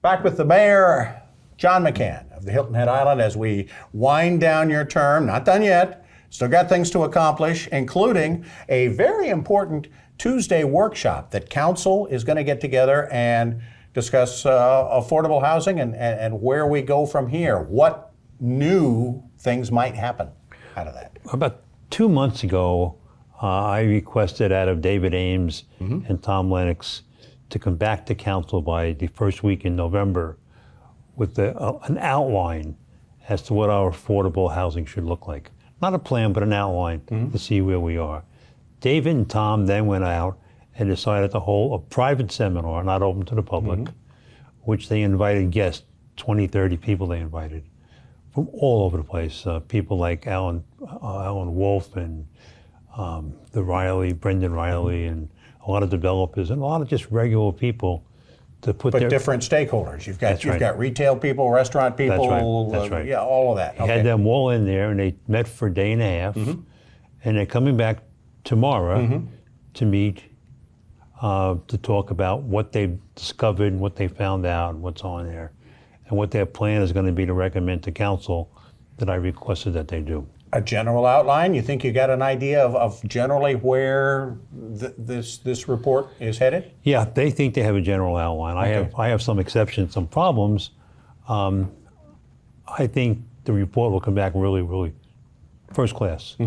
Back with the mayor, John McCann of the Hilton Head Island, as we wind down your term. Not done yet. Still got things to accomplish, including a very important Tuesday workshop that council is going to get together and discuss affordable housing and where we go from here. What new things might happen out of that? About 2 months ago, I requested out of David Ames and Tom Lennox to come back to council by the first week in November with an outline as to what our affordable housing should look like. Not a plan, but an outline to see where we are. David and Tom then went out and decided to hold a private seminar, not open to the public, which they invited guests, 20, 30 people they invited from all over the place. People like Alan Wolf and Brendan Riley, and a lot of developers and a lot of just regular people to put But different stakeholders. You've got retail people, restaurant people. That's right. Yeah, all of that. He had them all in there, and they met for a day and a half, and they're coming back tomorrow to meet to talk about what they've discovered, and what they found out, and what's on there, and what their plan is going to be to recommend to council that I requested that they do. A general outline? You think you got an idea of generally where this report is headed? Yeah, they think they have a general outline. Okay. I have some exceptions, some problems. I think the report will come back really, really first class.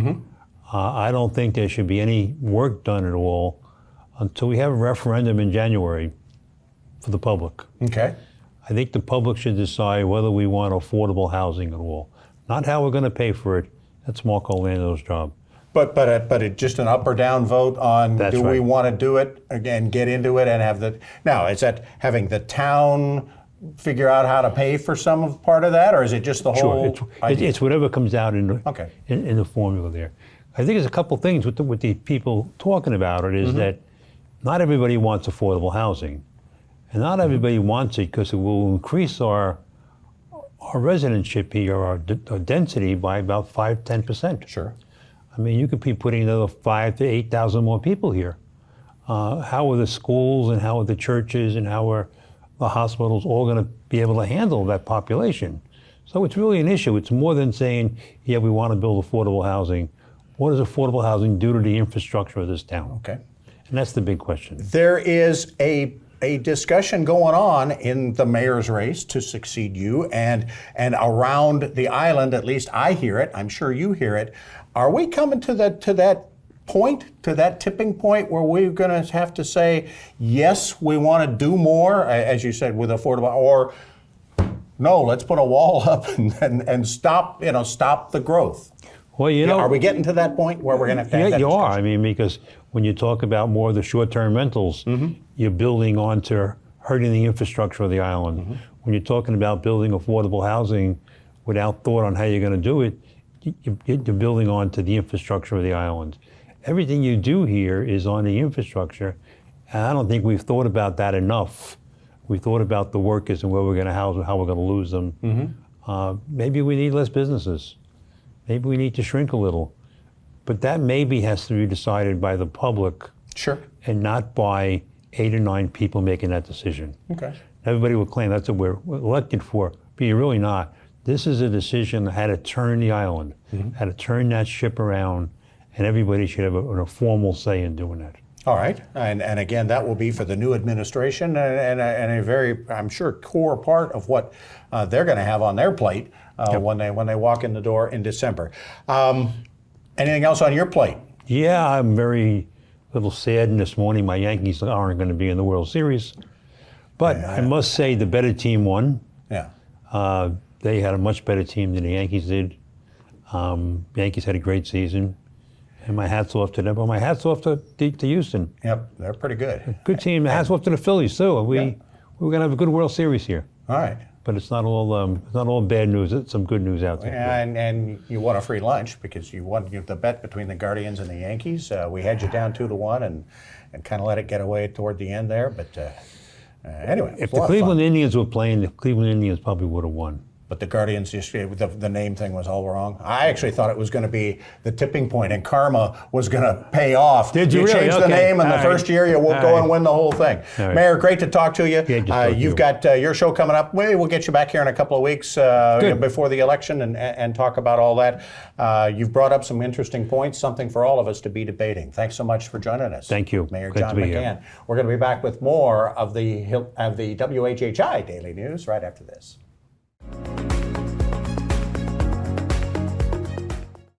I don't think there should be any work done at all until we have a referendum in January for the public. Okay. I think the public should decide whether we want affordable housing at all. Not how we're going to pay for it. That's Mark Orlando's job. But it just an up or down vote on That's do right. we want to do it again, get into it, and have now is that having the town figure out how to pay for some of part of that, or is it just the whole idea? It's whatever comes out in the formula there. I think there's a couple things with the people talking about it is that not everybody wants affordable housing, and not everybody wants it because it will increase our residentship here, our density by about 5-10%. Sure. I mean, you could be putting another 5,000 to 8,000 more people here. How are the schools and how are the churches and how are the hospitals all going to be able to handle that population? So it's really an issue. It's more than saying, yeah, we want to build affordable housing. What does affordable housing do to the infrastructure of this town? Okay. And that's the big question. There is a discussion going on in the mayor's race to succeed you and around the island, at least I hear it, I'm sure you hear it. Are we coming to that point, to that tipping point where we're going to have to say, yes, we want to do more, as you said, with affordable, or no, let's put a wall up and stop the growth? Well, are we getting to that point where we're going to have to have that you are. discussion? I mean, because when you talk about more of the short-term rentals, you're building onto hurting the infrastructure of the island. When you're talking about building affordable housing without thought on how you're going to do it, you're building onto the infrastructure of the island. Everything you do here is on the infrastructure, and I don't think we've thought about that enough. We thought about the workers and where we're going to house them, how we're going to lose them. Maybe we need less businesses. Maybe we need to shrink a little. But that maybe has to be decided by the public. Sure. And not by 8 or 9 people making that decision. Okay. Everybody will claim that's what we're elected for, but you're really not. This is a decision on how to turn the island, how to turn that ship around, and everybody should have a formal say in doing that. All right, and again, that will be for the new administration and a very, I'm sure, core part of what they're going to have on their plate when they walk in the door in December. Anything else on your plate? Yeah, I'm very little saddened this morning. My Yankees aren't going to be in the World Series, but I must say the better team won. Yeah. They had a much better team than the Yankees did. Yankees had a great season. And my hat's off to them, but my hat's off to Houston. Yep, they're pretty good. Good team. Hats off to the Phillies too. We're going to have a good World Series here. All right. But it's not all bad news. It's some good news out there. And you won a free lunch because you won the bet between the Guardians and the Yankees. We had you down 2-1 and kind of let it get away toward the end there. But anyway, if the Cleveland Indians were playing, the Cleveland Indians probably would have won. But the Guardians, the name thing was all wrong. I actually thought it was going to be the tipping point, and karma was going to pay off. Did you really? change the Okay. name, and the All first right. year you will All go right. and win the whole thing. All right. Mayor, great to talk to you. Great to talk to You've you. got your show coming up. We'll get you back here in a couple of weeks before the election and talk about all that. You've brought up some interesting points, something for all of us to be debating. Thanks so much for joining us. Thank you. Mayor Great to John be McCann. here. We're going to be back with more of the WHHI Daily News right after this.